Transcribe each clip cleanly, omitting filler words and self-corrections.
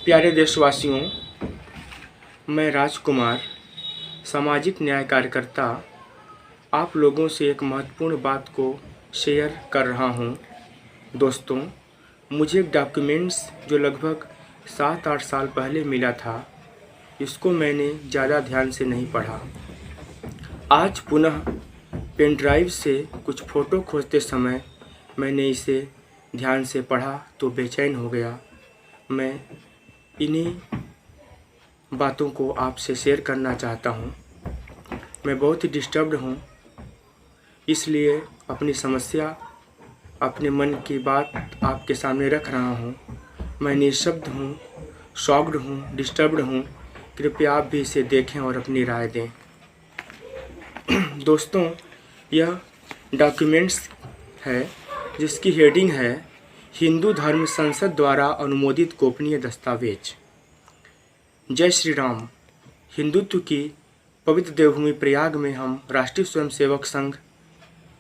प्यारे देशवासियों, मैं राजकुमार, सामाजिक न्याय कार्यकर्ता, आप लोगों से एक महत्वपूर्ण बात को शेयर कर रहा हूं। दोस्तों, मुझे एक डॉक्यूमेंट्स जो लगभग 7-8 साल पहले मिला था, इसको मैंने ज़्यादा ध्यान से नहीं पढ़ा। आज पुनः पेन ड्राइव से कुछ फ़ोटो खोजते समय मैंने इसे ध्यान से पढ़ा तो बेचैन हो गया। मैं इन्हीं बातों को आपसे शेयर करना चाहता हूँ। मैं बहुत ही डिस्टर्ब्ड हूँ, इसलिए अपनी समस्या, अपने मन की बात आपके सामने रख रहा हूँ। मैं निःशब्द हूँ, शॉक्ड हूँ, डिस्टर्ब्ड हूँ। कृपया आप भी इसे देखें और अपनी राय दें। दोस्तों, यह डॉक्यूमेंट्स है जिसकी हेडिंग है हिंदू धर्म संसद द्वारा अनुमोदित गोपनीय दस्तावेज। जय श्री राम। हिंदुत्व की पवित्र देवभूमि प्रयाग में हम राष्ट्रीय स्वयंसेवक संघ,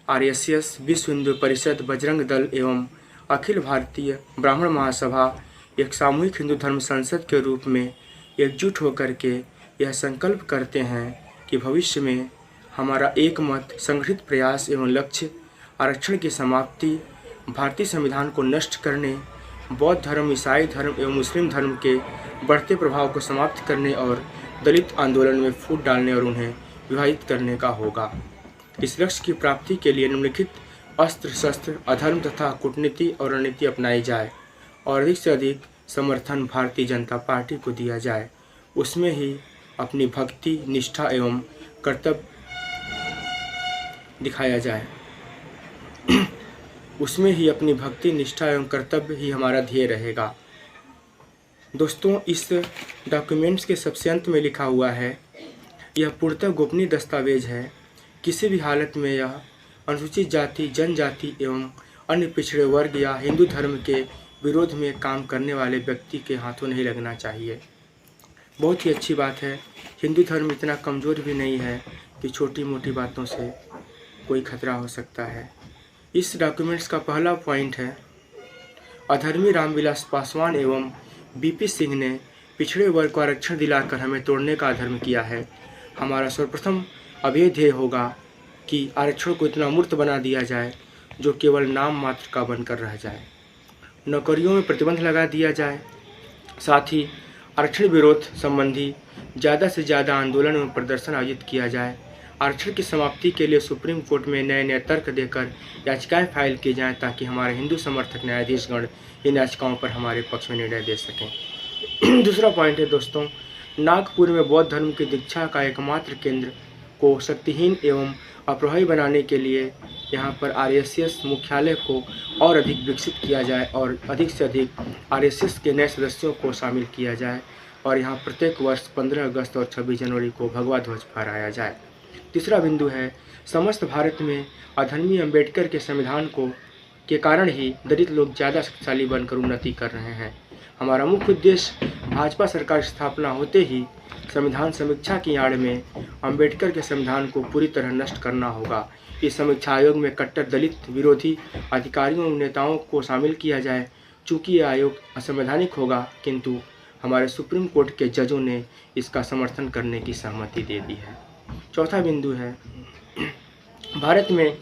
आरएसएस, विश्व हिंदू परिषद, बजरंग दल एवं अखिल भारतीय ब्राह्मण महासभा एक सामूहिक हिंदू धर्म संसद के रूप में एकजुट होकर के यह संकल्प करते हैं कि भविष्य में हमारा एकमत संगठित प्रयास एवं लक्ष्य आरक्षण की समाप्ति, भारतीय संविधान को नष्ट करने, बौद्ध धर्म, ईसाई धर्म एवं मुस्लिम धर्म के बढ़ते प्रभाव को समाप्त करने और दलित आंदोलन में फूट डालने और उन्हें विभाजित करने का होगा। इस लक्ष्य की प्राप्ति के लिए निम्नलिखित अस्त्र शस्त्र, अधर्म तथा कूटनीति और रणनीति अपनाई जाए और अधिक से अधिक समर्थन भारतीय जनता पार्टी को दिया जाए। उसमें ही अपनी भक्ति, निष्ठा एवं कर्तव्य दिखाया जाए। उसमें ही अपनी भक्ति, निष्ठा एवं कर्तव्य ही हमारा ध्येय रहेगा। दोस्तों, इस डॉक्यूमेंट्स के सबसे अंत में लिखा हुआ है, यह पूर्णतः गोपनीय दस्तावेज है। किसी भी हालत में यह अनुसूचित जाति, जनजाति एवं अन्य पिछड़े वर्ग या हिंदू धर्म के विरोध में काम करने वाले व्यक्ति के हाथों नहीं लगना चाहिए। बहुत ही अच्छी बात है। हिंदू धर्म इतना कमज़ोर भी नहीं है कि छोटी मोटी बातों से कोई खतरा हो सकता है। इस डॉक्यूमेंट्स का पहला पॉइंट है, अधर्मी रामविलास पासवान एवं बीपी सिंह ने पिछड़े वर्ग को आरक्षण दिलाकर हमें तोड़ने का अधर्म किया है। हमारा सर्वप्रथम अभेय ध्येय होगा कि आरक्षण को इतना मूर्त बना दिया जाए जो केवल नाम मात्र का बनकर रह जाए। नौकरियों में प्रतिबंध लगा दिया जाए। साथ ही आरक्षण विरोध संबंधी ज़्यादा से ज़्यादा आंदोलन एवं प्रदर्शन आयोजित किया जाए। आरक्षण की समाप्ति के लिए सुप्रीम कोर्ट में नए नए तर्क देकर याचिकाएं फाइल की जाएं ताकि हमारे हिंदू समर्थक न्यायाधीशगण इन याचिकाओं पर हमारे पक्ष में निर्णय दे सकें। दूसरा पॉइंट है दोस्तों, नागपुर में बौद्ध धर्म की दीक्षा का एकमात्र केंद्र को शक्तिहीन एवं अप्रभावी बनाने के लिए यहाँ पर आरएसएस मुख्यालय को और अधिक विकसित किया जाए और अधिक से अधिक आरएसएस के नए सदस्यों को शामिल किया जाए और यहाँ प्रत्येक वर्ष 15 अगस्त और 26 जनवरी को भगवा ध्वज फहराया जाए। तीसरा बिंदु है, समस्त भारत में अधर्मी अंबेडकर के संविधान को के कारण ही दलित लोग ज़्यादा शक्तिशाली बनकर उन्नति कर रहे हैं। हमारा मुख्य उद्देश्य भाजपा सरकार की स्थापना होते ही संविधान समीक्षा की आड़ में अंबेडकर के संविधान को पूरी तरह नष्ट करना होगा। इस समीक्षा आयोग में कट्टर दलित विरोधी अधिकारियों और नेताओं को शामिल किया जाए। चूँकि यह आयोग असंवैधानिक होगा, किंतु हमारे सुप्रीम कोर्ट के जजों ने इसका समर्थन करने की सहमति दे दी है। चौथा बिंदु है, भारत में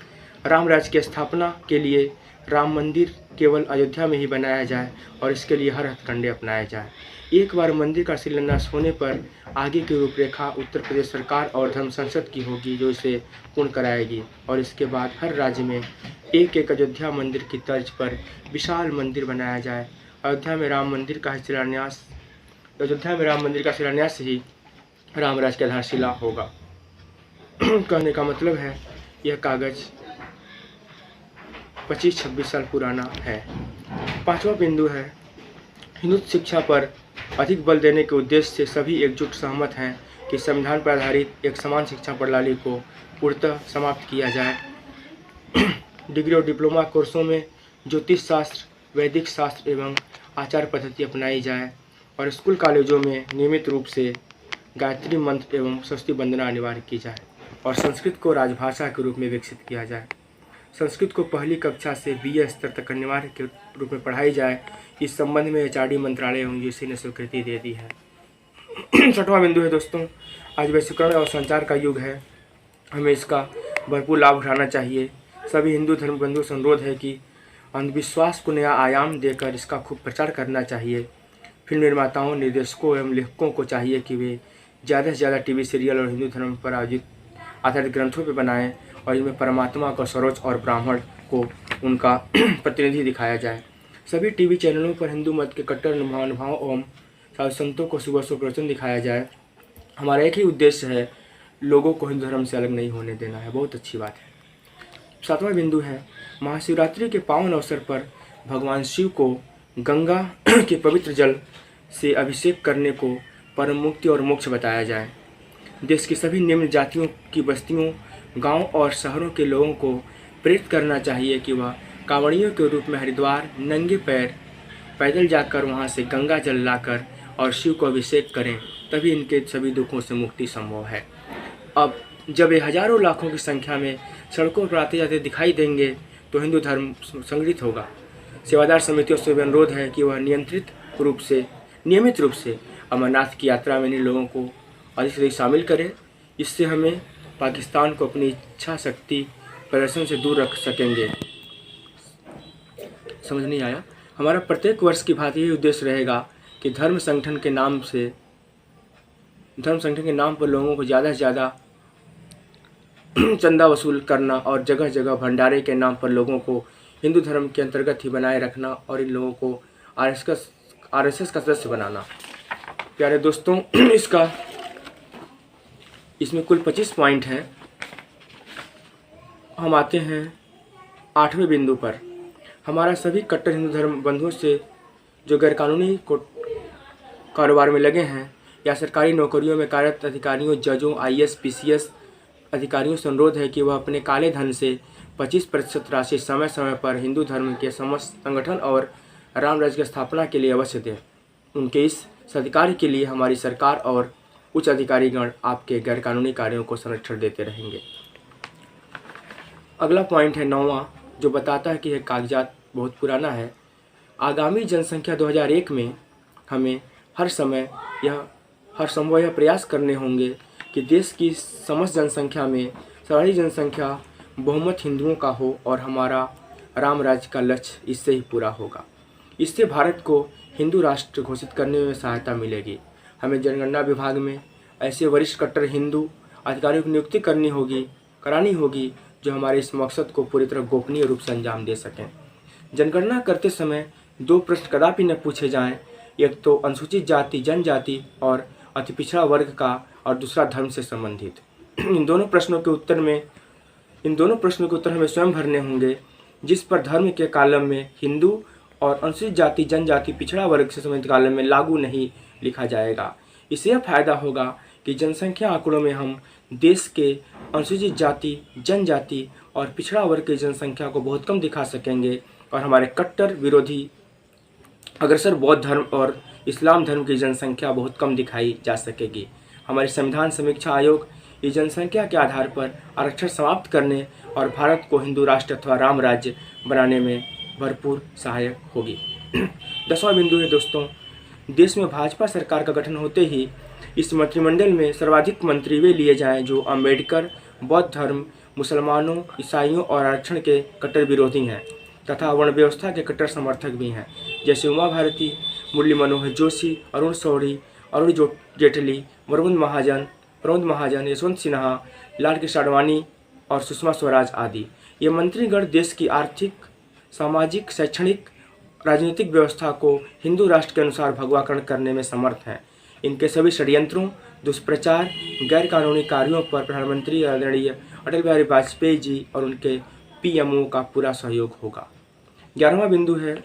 राम राज्य की स्थापना के लिए राम मंदिर केवल अयोध्या में ही बनाया जाए और इसके लिए हर हथकंडे अपनाए जाए। एक बार मंदिर का शिलान्यास होने पर आगे की रूपरेखा उत्तर प्रदेश सरकार और धर्म संसद की होगी जो इसे पूर्ण कराएगी और इसके बाद हर राज्य में एक एक अयोध्या मंदिर की तर्ज पर विशाल मंदिर बनाया जाए। अयोध्या में राम मंदिर का शिलान्यास ही राम राज्य की आधारशिला होगा। कहने का मतलब है, यह कागज़ 25-26 साल पुराना है। पांचवा बिंदु है, हिंदू शिक्षा पर अधिक बल देने के उद्देश्य से सभी एकजुट सहमत हैं कि संविधान पर आधारित एक समान शिक्षा प्रणाली को पूर्णतः समाप्त किया जाए। डिग्री और डिप्लोमा कोर्सों में ज्योतिष शास्त्र, वैदिक शास्त्र एवं आचार पद्धति अपनाई जाए और स्कूल कॉलेजों में नियमित रूप से गायत्री मंत्र एवं सरस्वती वंदना अनिवार्य की जाए और संस्कृत को राजभाषा के रूप में विकसित किया जाए। संस्कृत को पहली कक्षा से BA स्तर तक अनिवार्य के रूप में पढ़ाई जाए। इस संबंध में HRD मंत्रालय एवं UGC ने स्वीकृति दे दी है। 6वां बिंदु है दोस्तों, आज वैश्वीकरण और संचार का युग है, हमें इसका भरपूर लाभ उठाना चाहिए। सभी हिंदू धर्म बंधु से अनुरोध है कि अंधविश्वास को नया आयाम देकर इसका खूब प्रचार करना चाहिए। फिल्म निर्माताओं, निर्देशकों एवं लेखकों को चाहिए कि वे ज़्यादा से ज़्यादा TV सीरियल और हिंदू धर्म पर आधारित ग्रंथों पर बनाएं और इनमें परमात्मा को सर्वोच्च और ब्राह्मण को उनका प्रतिनिधि दिखाया जाए। सभी TV चैनलों पर हिंदू मत के कट्टर महानुभावों एवं साधु संतों को सुबह प्रवचन दिखाया जाए। हमारा एक ही उद्देश्य है, लोगों को हिंदू धर्म से अलग नहीं होने देना है। बहुत अच्छी बात है। 7वां बिंदु है, महाशिवरात्रि के पावन अवसर पर भगवान शिव को गंगा के पवित्र जल से अभिषेक करने को परम मुक्ति और मोक्ष बताया जाए। देश की सभी निम्न जातियों की बस्तियों, गांव और शहरों के लोगों को प्रेरित करना चाहिए कि वह कांवड़ियों के रूप में हरिद्वार नंगे पैर पैदल जाकर वहां से गंगा जल लाकर और शिव को अभिषेक करें, तभी इनके सभी दुखों से मुक्ति संभव है। अब जब ये हजारों लाखों की संख्या में सड़कों पर आते जाते दिखाई देंगे तो हिंदू धर्म संगठित होगा। सेवादार समितियों से भी अनुरोध है कि वह नियमित रूप से अमरनाथ की यात्रा में इन लोगों को अधिक से अधिक शामिल करें। इससे हमें पाकिस्तान को अपनी इच्छा शक्ति प्रदर्शन से दूर रख सकेंगे। समझ नहीं आया? हमारा प्रत्येक वर्ष की भांति यही उद्देश्य रहेगा कि धर्म संगठन के नाम पर लोगों को ज़्यादा से ज़्यादा चंदा वसूल करना और जगह जगह भंडारे के नाम पर लोगों को हिंदू धर्म के अंतर्गत ही बनाए रखना और इन लोगों को RSS का सदस्य बनाना। प्यारे दोस्तों, इसमें कुल 25 पॉइंट हैं। हम आते हैं 8वें बिंदु पर। हमारा सभी कट्टर हिंदू धर्म बंधुओं से जो गैरकानूनी कारोबार में लगे हैं या सरकारी नौकरियों में कार्यरत अधिकारियों, जजों, IAS, PCS अधिकारियों से अनुरोध है कि वह अपने काले धन से 25% राशि समय समय पर हिंदू धर्म के समस्त संगठन और राम राज्य की स्थापना के लिए अवश्य दें। उनके इस सदकार्य के लिए हमारी सरकार और उच्च अधिकारीगण आपके गैरकानूनी कार्यों को संरक्षण देते रहेंगे। अगला पॉइंट है 9वां, जो बताता है कि यह कागजात बहुत पुराना है। आगामी जनसंख्या 2001 में हमें हर संभव यह प्रयास करने होंगे कि देश की समस्त जनसंख्या में सर्वाधिक जनसंख्या बहुमत हिंदुओं का हो और हमारा राम राज्य का लक्ष्य इससे ही पूरा होगा। इससे भारत को हिंदू राष्ट्र घोषित करने में सहायता मिलेगी। हमें जनगणना विभाग में ऐसे वरिष्ठ कट्टर हिंदू अधिकारियों की नियुक्ति करानी होगी जो हमारे इस मकसद को पूरी तरह गोपनीय रूप से अंजाम दे सकें। जनगणना करते समय 2 प्रश्न कदापि न पूछे जाएं, एक तो अनुसूचित जाति जनजाति और अति पिछड़ा वर्ग का, और दूसरा धर्म से संबंधित। इन दोनों प्रश्नों के उत्तर हमें स्वयं भरने होंगे, जिस पर धर्म के कॉलम में हिंदू और अनुसूचित जाति जनजाति पिछड़ा वर्ग से संबंधित कॉलम में लागू नहीं लिखा जाएगा। इससे यह फायदा होगा कि जनसंख्या आंकड़ों में हम देश के अनुसूचित जाति जनजाति और पिछड़ा वर्ग की जनसंख्या को बहुत कम दिखा सकेंगे और हमारे कट्टर विरोधी अग्रसर बौद्ध धर्म और इस्लाम धर्म की जनसंख्या बहुत कम दिखाई जा सकेगी। हमारे संविधान समीक्षा आयोग इस जनसंख्या के आधार पर आरक्षण समाप्त करने और भारत को हिंदू राष्ट्र अथवा राम राज्य बनाने में भरपूर सहायक होगी। 10वां बिंदु है दोस्तों, देश में भाजपा सरकार का गठन होते ही इस मंत्रिमंडल में सर्वाधिक मंत्री वे लिए जाएं जो अम्बेडकर, बौद्ध धर्म, मुसलमानों, ईसाइयों और आरक्षण के कट्टर विरोधी हैं तथा वर्ण व्यवस्था के कट्टर समर्थक भी हैं, जैसे उमा भारती, मुरली मनोहर जोशी, अरुण शौरी, अरुण जेटली, प्रमोद महाजन, यशवंत सिन्हा, लाल कृष्ण आडवाणी और सुषमा स्वराज आदि। ये मंत्रीगण देश की आर्थिक, सामाजिक, शैक्षणिक, राजनीतिक व्यवस्था को हिंदू राष्ट्र के अनुसार भगवाकरण करने में समर्थ हैं। इनके सभी षड्यंत्रों, दुष्प्रचार, गैरकानूनी कार्यों पर प्रधानमंत्री आदरणीय अटल बिहारी वाजपेयी जी और उनके PMO का पूरा सहयोग होगा। 11वां बिंदु है,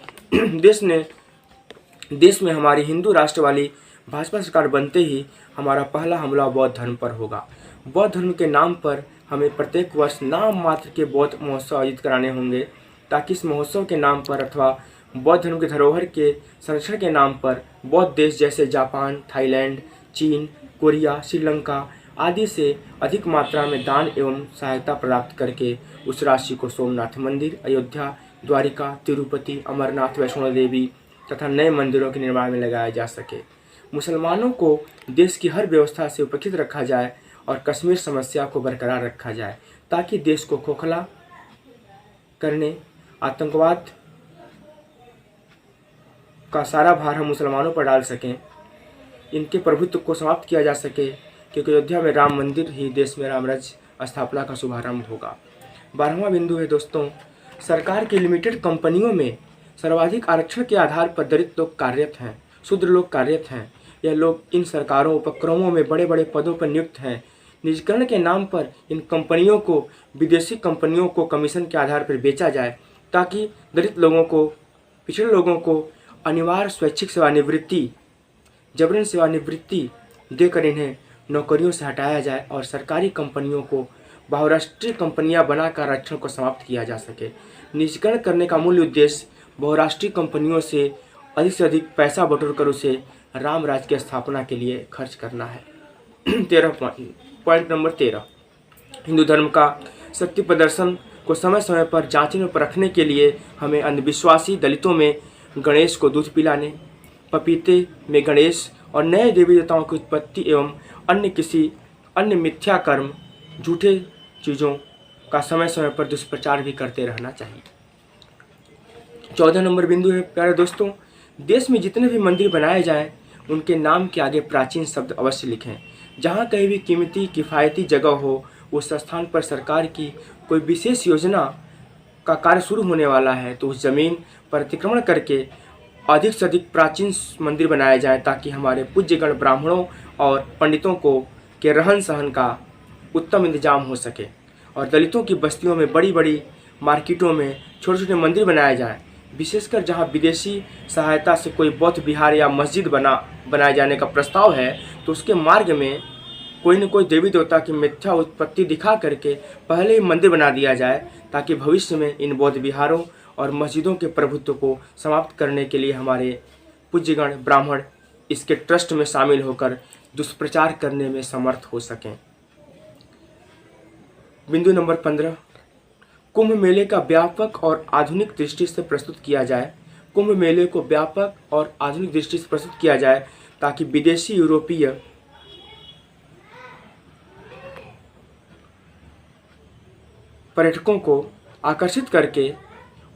देश में हमारी हिंदू राष्ट्र वाली भाजपा सरकार बनते ही हमारा पहला हमला बौद्ध धर्म पर होगा। बौद्ध धर्म के नाम पर हमें प्रत्येक वर्ष नाम मात्र के बौद्ध महोत्सव आयोजित कराने होंगे, ताकि इस महोत्सव के नाम पर अथवा बौद्ध धर्म के धरोहर के संरक्षण के नाम पर बौद्ध देश जैसे जापान, थाईलैंड, चीन, कोरिया, श्रीलंका आदि से अधिक मात्रा में दान एवं सहायता प्राप्त करके उस राशि को सोमनाथ मंदिर, अयोध्या, द्वारिका, तिरुपति, अमरनाथ, वैष्णो देवी तथा नए मंदिरों के निर्माण में लगाया जा सके। मुसलमानों को देश की हर व्यवस्था से उपरखित रखा जाए और कश्मीर समस्या को बरकरार रखा जाए ताकि देश को खोखला करने, आतंकवाद का सारा भार हम मुसलमानों पर डाल सकें, इनके प्रभुत्व को समाप्त किया जा सके, क्योंकि अयोध्या में राम मंदिर ही देश में राम राज्य स्थापना का शुभारंभ होगा। 12वां बिंदु है दोस्तों, सरकार की लिमिटेड कंपनियों में सर्वाधिक आरक्षण के आधार पर दलित लोग कार्यरत हैं, शूद्र लोग कार्यरत हैं। यह लोग इन सरकारों उपक्रमों में बड़े बड़े पदों पर नियुक्त हैं। निजीकरण के नाम पर इन कंपनियों को विदेशी कंपनियों को कमीशन के आधार पर बेचा जाए ताकि दलित लोगों को, पिछड़े लोगों को अनिवार्य स्वैच्छिक सेवानिवृत्ति, जबरन सेवानिवृत्ति देकर इन्हें नौकरियों से हटाया जाए और सरकारी कंपनियों को बहुराष्ट्रीय कंपनियां बनाकर आरक्षण को समाप्त किया जा सके। निजीकरण करने का मूल उद्देश्य बहुराष्ट्रीय कंपनियों से अधिक पैसा बटोर कर उसे राम राज्य की स्थापना के लिए खर्च करना है। 13 हिंदू धर्म का सत्य प्रदर्शन को समय समय पर जांचने और परखने के लिए हमें अंधविश्वासी दलितों में गणेश को दूध पिलाने, पपीते में गणेश और नए देवी देवताओं की उत्पत्ति एवं अन्य मिथ्या कर्म, झूठे चीज़ों का समय समय पर दुष्प्रचार भी करते रहना चाहिए। 14 नंबर बिंदु है प्यारे दोस्तों, देश में जितने भी मंदिर बनाए जाएं उनके नाम के आगे प्राचीन शब्द अवश्य लिखें। जहाँ कहीं भी कीमती किफ़ायती जगह हो, उस स्थान पर सरकार की कोई विशेष योजना का कार्य शुरू होने वाला है तो उस जमीन पर अतिक्रमण करके अधिक से अधिक प्राचीन मंदिर बनाए जाएं ताकि हमारे पूज्यगण ब्राह्मणों और पंडितों को के रहन सहन का उत्तम इंतजाम हो सके। और दलितों की बस्तियों में, बड़ी बड़ी मार्केटों में छोटे छोटे मंदिर बनाए जाएं, विशेषकर जहां विदेशी सहायता से कोई बौद्ध विहार या मस्जिद बनाए जाने का प्रस्ताव है तो उसके मार्ग में कोई न कोई देवी देवता की मिथ्या उत्पत्ति दिखा करके पहले ही मंदिर बना दिया जाए ताकि भविष्य में इन बौद्ध विहारों और मस्जिदों के प्रभुत्व को समाप्त करने के लिए हमारे पूज्यगण ब्राह्मण इसके ट्रस्ट में शामिल होकर दुष्प्रचार करने में समर्थ हो सकें। बिंदु नंबर 15, कुंभ मेले का व्यापक और आधुनिक दृष्टि से प्रस्तुत किया जाए। कुंभ मेले को व्यापक और आधुनिक दृष्टि से प्रस्तुत किया जाए ताकि विदेशी यूरोपीय पर्यटकों को आकर्षित करके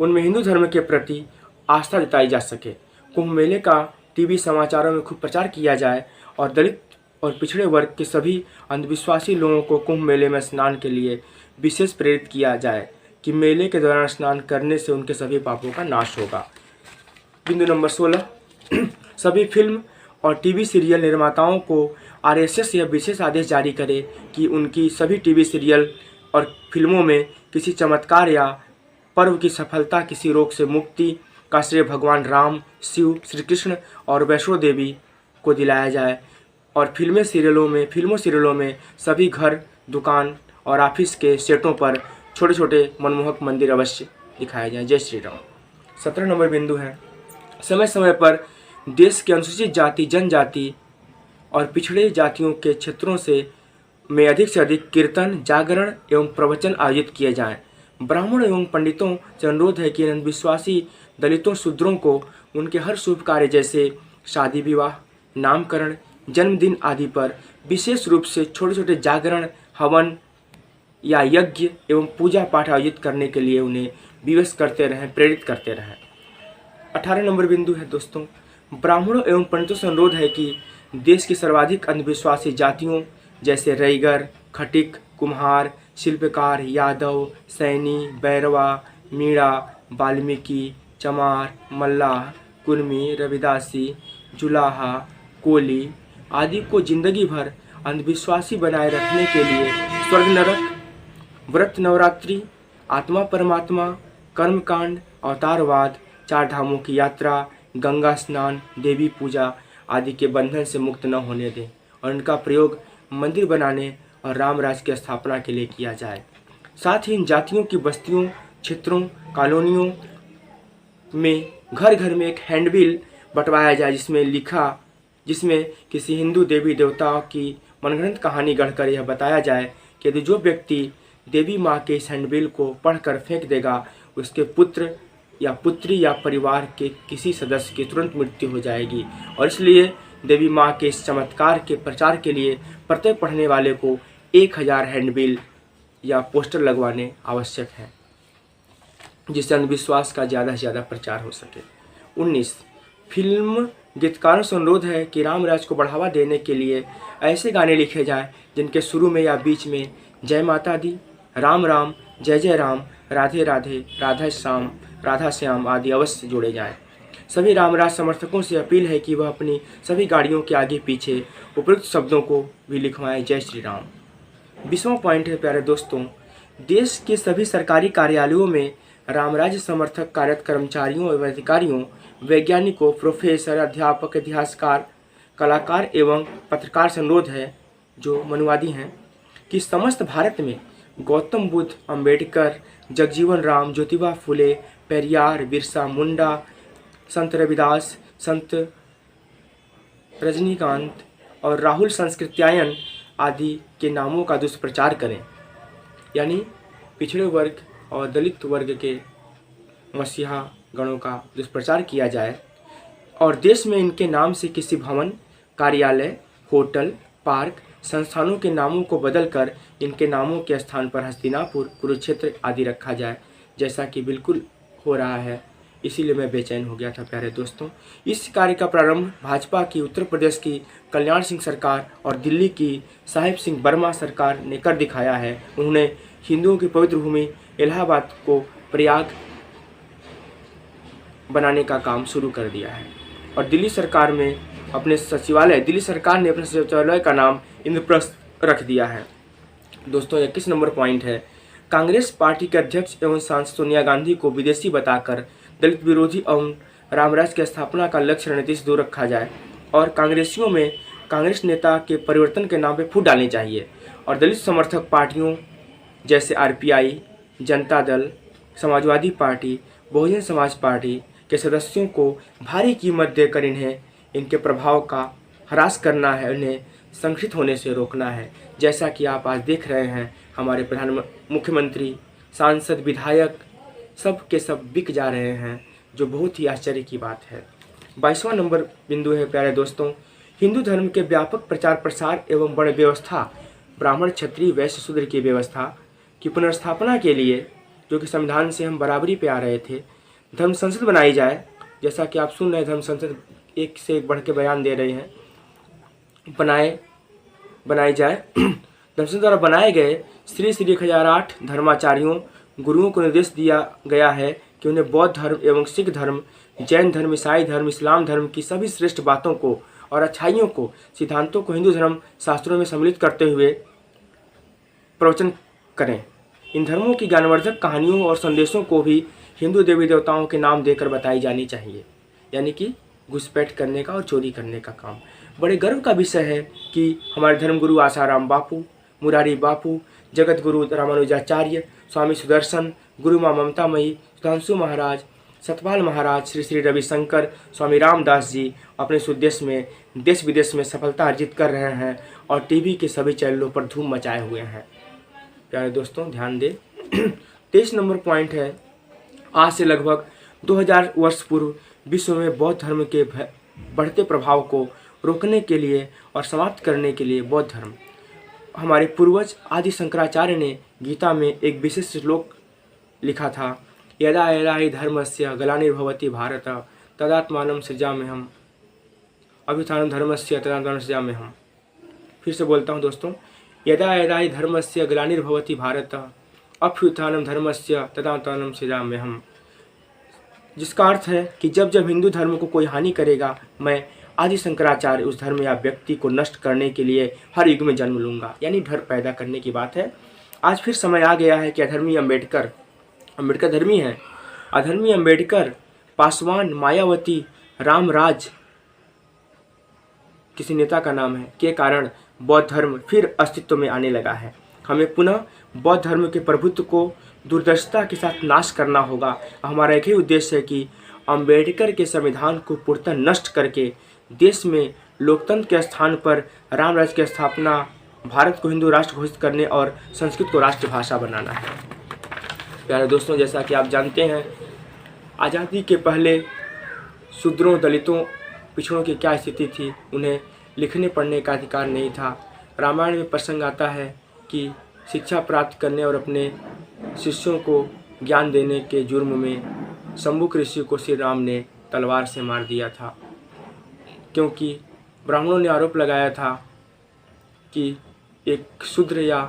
उनमें हिंदू धर्म के प्रति आस्था जताई जा सके। कुंभ मेले का टीवी समाचारों में खूब प्रचार किया जाए और दलित और पिछड़े वर्ग के सभी अंधविश्वासी लोगों को कुंभ मेले में स्नान के लिए विशेष प्रेरित किया जाए कि मेले के दौरान स्नान करने से उनके सभी पापों का नाश होगा। बिंदु नंबर 16, सभी फिल्म और टीवी सीरियल निर्माताओं को आरएसएस यह विशेष आदेश जारी करे कि उनकी सभी टीवी सीरियल और फिल्मों में किसी चमत्कार या पर्व की सफलता, किसी रोग से मुक्ति का श्रेय भगवान राम, शिव, श्री कृष्ण और वैष्णो देवी को दिलाया जाए और फिल्मों सीरियलों में सभी घर, दुकान और ऑफिस के सेटों पर छोटे छोटे मनमोहक मंदिर अवश्य दिखाए जाएं। जय श्री राम। 17 नंबर बिंदु है, समय समय पर देश के अनुसूचित जाति, जनजाति और पिछड़े जातियों के क्षेत्रों में अधिक से अधिक कीर्तन, जागरण एवं प्रवचन आयोजित किए जाएं। ब्राह्मण एवं पंडितों से अनुरोध है कि अंधविश्वासी दलितों, शूद्रों को उनके हर शुभ कार्य जैसे शादी विवाह, नामकरण, जन्मदिन आदि पर विशेष रूप से छोटे छोटे जागरण, हवन या यज्ञ एवं पूजा पाठ आयोजित करने के लिए उन्हें विवश करते रहें, प्रेरित करते रहें। 18 नंबर बिंदु है दोस्तों, ब्राह्मणों एवं पंडितों से अनुरोध है कि देश की सर्वाधिक अंधविश्वासी जातियों जैसे रईगर, खटिक, कुम्हार, शिल्पकार, यादव, सैनी, बैरवा, मीणा, वाल्मीकि, चमार, मल्लाह, कुर्मी, रविदासी, जुलाहा, कोली आदि को जिंदगी भर अंधविश्वासी बनाए रखने के लिए स्वर्ग नरक, व्रत नवरात्रि, आत्मा परमात्मा, कर्मकांड, अवतारवाद, 4 धामों की यात्रा, गंगा स्नान, देवी पूजा आदि के बंधन से मुक्त न होने दें और इनका प्रयोग मंदिर बनाने और राम राज्य की स्थापना के लिए किया जाए। साथ ही इन जातियों की बस्तियों, क्षेत्रों, कॉलोनियों में घर घर में एक हैंडबिल बंटवाया जाए जिसमें किसी हिंदू देवी देवताओं की मनगढ़ंत कहानी गढ़कर यह बताया जाए कि यदि जो व्यक्ति देवी माँ के इस हैंडबिल को पढ़कर फेंक देगा, उसके पुत्र या पुत्री या परिवार के किसी सदस्य की तुरंत मृत्यु हो जाएगी। और इसलिए देवी माँ के इस चमत्कार के प्रचार के लिए प्रत्येक पढ़ने वाले को 1000 हैंडबिल या पोस्टर लगवाने आवश्यक है, जिससे अंधविश्वास का ज़्यादा से ज़्यादा प्रचार हो सके। 19 फिल्म गीतकारों से अनुरोध है कि रामराज को बढ़ावा देने के लिए ऐसे गाने लिखे जाएं जिनके शुरू में या बीच में जय माता दी, राम राम, जय जय राम, राधे राधे, राधा श्याम आदि अवश्य जोड़े जाएं। सभी रामराज समर्थकों से अपील है कि वह अपनी सभी गाड़ियों के आगे पीछे उपयुक्त शब्दों को भी लिखवाएं, जय श्री राम। 20वां पॉइंट है प्यारे दोस्तों, देश के सभी सरकारी कार्यालयों में रामराज्य समर्थक कार्यरत कर्मचारियों एवं अधिकारियों, वैज्ञानिकों, प्रोफेसर, अध्यापक, इतिहासकार, कलाकार एवं पत्रकार से अनुरोध है, जो मनुवादी हैं, कि समस्त भारत में गौतम बुद्ध, अंबेडकर, जगजीवन राम, ज्योतिबा फुले, पेरियार, बिरसा मुंडा, संत रविदास, संत रजनीकांत और राहुल संस्कृत्यायन आदि के नामों का दुष्प्रचार करें, यानी पिछड़े वर्ग और दलित वर्ग के मसीहा गणों का दुष्प्रचार किया जाए और देश में इनके नाम से किसी भवन, कार्यालय, होटल, पार्क, संस्थानों के नामों को बदलकर इनके नामों के स्थान पर हस्तिनापुर, कुरुक्षेत्र आदि रखा जाए, जैसा कि बिल्कुल हो रहा है। इसीलिए मैं बेचैन हो गया था प्यारे दोस्तों। इस कार्य का प्रारंभ भाजपा की उत्तर प्रदेश की कल्याण सिंह सरकार और दिल्ली की साहिब सिंह वर्मा सरकार ने कर दिखाया है। उन्होंने हिंदुओं की पवित्र भूमि इलाहाबाद को प्रयाग बनाने का काम शुरू कर दिया है और दिल्ली सरकार ने अपने सचिवालय का नाम इंद्रप्रस्थ रख दिया है। दोस्तों 21 नंबर पॉइंट है, कांग्रेस पार्टी के अध्यक्ष एवं सांसद सोनिया गांधी को विदेशी बताकर दलित विरोधी एवं रामराज की स्थापना का लक्ष्य रणनीति से दूर रखा जाए और कांग्रेसियों में कांग्रेस नेता के परिवर्तन के नाम पर फूट डालनी चाहिए और दलित समर्थक पार्टियों जैसे RPI, Janata Dal, Samajwadi party, Bahujan Samaj party के सदस्यों को भारी कीमत देकर इनके प्रभाव का ह्रास करना है, उन्हें संगठित होने से रोकना है। जैसा कि आप आज देख रहे हैं, हमारे मुख्यमंत्री, सांसद, विधायक सब के सब बिक जा रहे हैं, जो बहुत ही आश्चर्य की बात है। 22वां नंबर बिंदु है प्यारे दोस्तों, हिंदू धर्म के व्यापक प्रचार प्रसार एवं वर्ण व्यवस्था, ब्राह्मण, क्षत्रिय, वैश्य, शूद्र की व्यवस्था की पुनर्स्थापना के लिए, जो कि संविधान से हम बराबरी पे आ रहे थे, धर्म संसद बनाई जाए। जैसा कि आप सुन रहे हैं, धर्म संसद एक से एक बढ़ के बयान दे रहे हैं, बनाई जाए। धर्म संसद द्वारा बनाए गए श्री 1008 धर्माचार्यों, गुरुओं को निर्देश दिया गया है कि उन्हें बौद्ध धर्म एवं सिख धर्म, जैन धर्म, ईसाई धर्म, इस्लाम धर्म की सभी श्रेष्ठ बातों को और अच्छाइयों को, सिद्धांतों को हिंदू धर्म शास्त्रों में सम्मिलित करते हुए प्रवचन करें। इन धर्मों की ज्ञानवर्धक कहानियों और संदेशों को भी हिंदू देवी देवताओं के नाम देकर बताई जानी चाहिए, यानी कि घुसपैठ करने का और चोरी करने का काम। बड़े गर्व का विषय है कि हमारे धर्मगुरु आसाराम बापू, मुरारी बापू, जगत गुरु रामानुजाचार्य, स्वामी सुदर्शन, गुरु माँ ममता मई, सुधांशु महाराज, सतपाल महाराज, श्री श्री रविशंकर, स्वामी रामदास जी अपने इस उद्देश्य में देश विदेश में सफलता अर्जित कर रहे हैं और टीवी के सभी चैनलों पर धूम मचाए हुए हैं। प्यारे दोस्तों ध्यान दें। 23 नंबर पॉइंट है, आज से लगभग 2000 वर्ष पूर्व विश्व में बौद्ध धर्म के बढ़ते प्रभाव को रोकने के लिए और समाप्त करने के लिए बौद्ध धर्म, हमारे पूर्वज आदि शंकराचार्य ने गीता में एक विशेष श्लोक लिखा था, यदा यदा हि धर्मस्य ग्लानिर्भवति भारत तदात्मानं सृजाम्यहम् अभ्युत्थानं धर्मस्य तदात्मानं सृजाम्यहम्। फिर से बोलता हूँ दोस्तों, यदा यदा हि धर्मस्य ग्लानिर्भवति भारत अभ्युत्थानं धर्मस्य तदात्मानं सृजाम्यहम्, जिसका अर्थ है कि जब जब हिंदू धर्म को कोई हानि करेगा, मैं आदि शंकराचार्य उस धर्म या व्यक्ति को नष्ट करने के लिए हर युग में जन्म लूंगा, यानी डर पैदा करने की बात है। आज फिर समय आ गया है कि अधर्मी अंबेडकर धर्मी है, अधर्मी अंबेडकर, पासवान, मायावती, रामराज किसी नेता का नाम है, के कारण बौद्ध धर्म फिर अस्तित्व में आने लगा है। हमें पुनः बौद्ध धर्म के प्रभुत्व को दूरदर्शिता के साथ नाश करना होगा। हमारा एक ही उद्देश्य है कि अंबेडकर के संविधान को पूर्णतः नष्ट करके देश में लोकतंत्र के स्थान पर राम राज्य की स्थापना, भारत को हिंदू राष्ट्र घोषित करने और संस्कृत को राष्ट्रभाषा बनाना है। प्यारे दोस्तों, जैसा कि आप जानते हैं, आज़ादी के पहले शूद्रों, दलितों, पिछड़ों की क्या स्थिति थी। उन्हें लिखने पढ़ने का अधिकार नहीं था। रामायण में प्रसंग आता है कि शिक्षा प्राप्त करने और अपने शिष्यों को ज्ञान देने के जुर्म में शंभुक ऋषि को श्री राम ने तलवार से मार दिया था, क्योंकि ब्राह्मणों ने आरोप लगाया था कि एक शूद्र या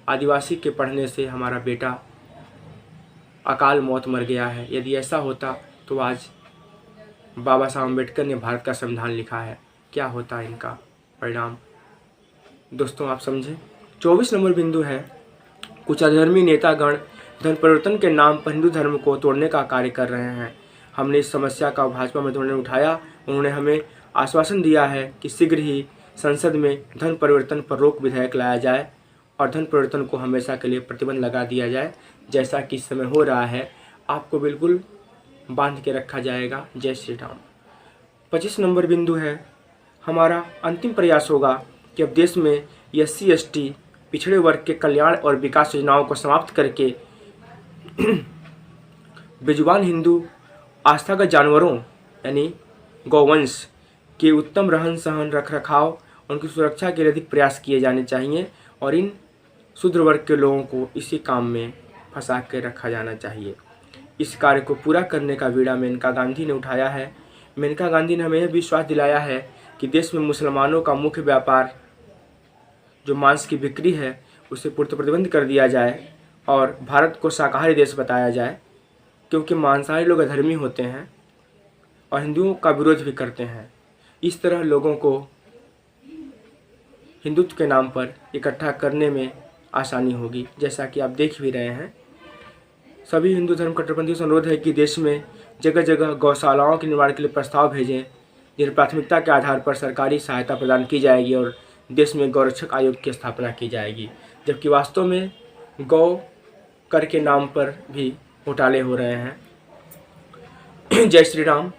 आदिवासी के पढ़ने से हमारा बेटा अकाल मौत मर गया है। यदि ऐसा होता तो आज बाबा साहब अम्बेडकर ने भारत का संविधान लिखा है, क्या होता इनका परिणाम। दोस्तों, आप समझें। 24 नंबर बिंदु है, कुछ अधर्मी नेतागण धर्म परिवर्तन के नाम पर हिंदू धर्म को तोड़ने का कार्य कर रहे हैं। हमने इस समस्या का भाजपा में उन्होंने उठाया। उन्होंने हमें आश्वासन दिया है कि शीघ्र ही संसद में धर्म परिवर्तन पर रोक विधेयक लाया जाए और धर्म परिवर्तन को हमेशा के लिए प्रतिबंध लगा दिया जाए, जैसा कि इस समय हो रहा है। आपको बिल्कुल बांध के रखा जाएगा। जय श्री राम। 25 नंबर बिंदु है, हमारा अंतिम प्रयास होगा कि अब देश में SC ST पिछड़े वर्ग के कल्याण और विकास योजनाओं को समाप्त करके बेजुबान हिंदू आस्थागत जानवरों यानी गौवंश के उत्तम रहन सहन, रख रखाव, उनकी सुरक्षा के लिए अधिक प्रयास किए जाने चाहिए और इन शूद्र वर्ग के लोगों को इसी काम में फंसा के रखा जाना चाहिए। इस कार्य को पूरा करने का बीड़ा मेनका गांधी ने उठाया है। मेनका गांधी ने हमें यह विश्वास दिलाया है कि देश में मुसलमानों का मुख्य व्यापार जो मांस की बिक्री है उसे पूर्णतः प्रतिबंध कर दिया जाए और भारत को शाकाहारी देश बताया जाए, क्योंकि मांसाहारी लोग अधर्मी होते हैं और हिंदुओं का विरोध भी करते हैं। इस तरह लोगों को हिंदुत्व के नाम पर इकट्ठा करने में आसानी होगी, जैसा कि आप देख भी रहे हैं। सभी हिंदू धर्म कट्टरपंथियों से अनुरोध है कि देश में जगह जगह गौशालाओं के निर्माण के लिए प्रस्ताव भेजें, जिन प्राथमिकता के आधार पर सरकारी सहायता प्रदान की जाएगी और देश में गौरक्षक आयोग की स्थापना की जाएगी। जबकि वास्तव में गौ कर के नाम पर भी घोटाले हो रहे हैं। जय श्री राम।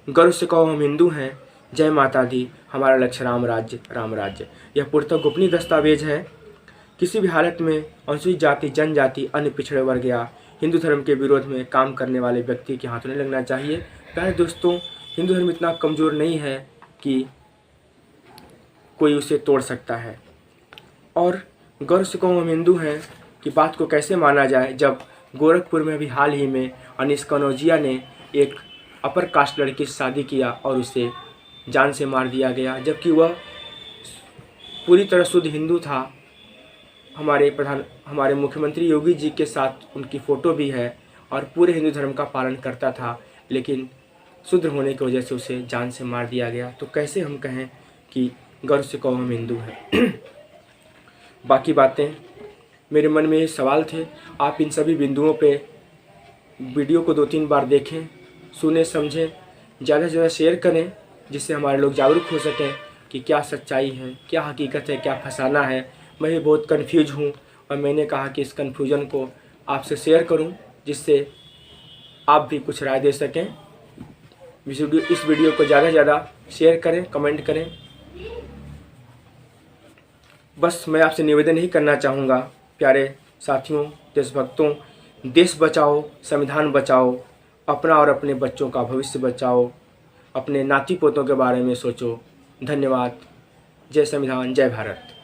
गर्व से कहो हम हिंदू हैं। जय माता दी। हमारा लक्ष्य राम राज्य, राम राज्य। यह पूर्णतः गोपनीय दस्तावेज है। किसी भी हालत में अनुसूचित जाति, जनजाति, अन्य पिछड़े वर्ग या हिंदू धर्म के विरोध में काम करने वाले व्यक्ति के हाथों नहीं लगना चाहिए। प्यारे दोस्तों, हिंदू धर्म इतना कमज़ोर नहीं है कि कोई उसे तोड़ सकता है। और गर्व से कहो हम हिंदू हैं कि बात को कैसे माना जाए, जब गोरखपुर में भी हाल ही में अनीस कनौजिया ने एक अपर कास्ट लड़की से शादी किया और उसे जान से मार दिया गया, जबकि वह पूरी तरह शुद्ध हिंदू था। हमारे मुख्यमंत्री योगी जी के साथ उनकी फ़ोटो भी है और पूरे हिंदू धर्म का पालन करता था, लेकिन शूद्र होने की वजह से उसे जान से मार दिया गया। तो कैसे हम कहें कि गर्व से कहो हम हिंदू हैं। बाकी बातें मेरे मन में ये सवाल थे। आप इन सभी बिंदुओं पे वीडियो को 2-3 बार देखें, सुने, समझें, ज़्यादा से ज़्यादा शेयर करें, जिससे हमारे लोग जागरूक हो सकें कि क्या सच्चाई है, क्या हकीकत है, क्या फसाना है। मैं भी बहुत कन्फ्यूज हूँ और मैंने कहा कि इस कन्फ्यूजन को आपसे शेयर करूँ, जिससे आप भी कुछ राय दे सकें। इस वीडियो को ज़्यादा से ज़्यादा शेयर करें, कमेंट करें। बस मैं आपसे निवेदन ही करना चाहूँगा, प्यारे साथियों, देशभक्तों, देश बचाओ, संविधान बचाओ, अपना और अपने बच्चों का भविष्य बचाओ, अपने नाती पोतों के बारे में सोचो। धन्यवाद। जय संविधान, जय भारत।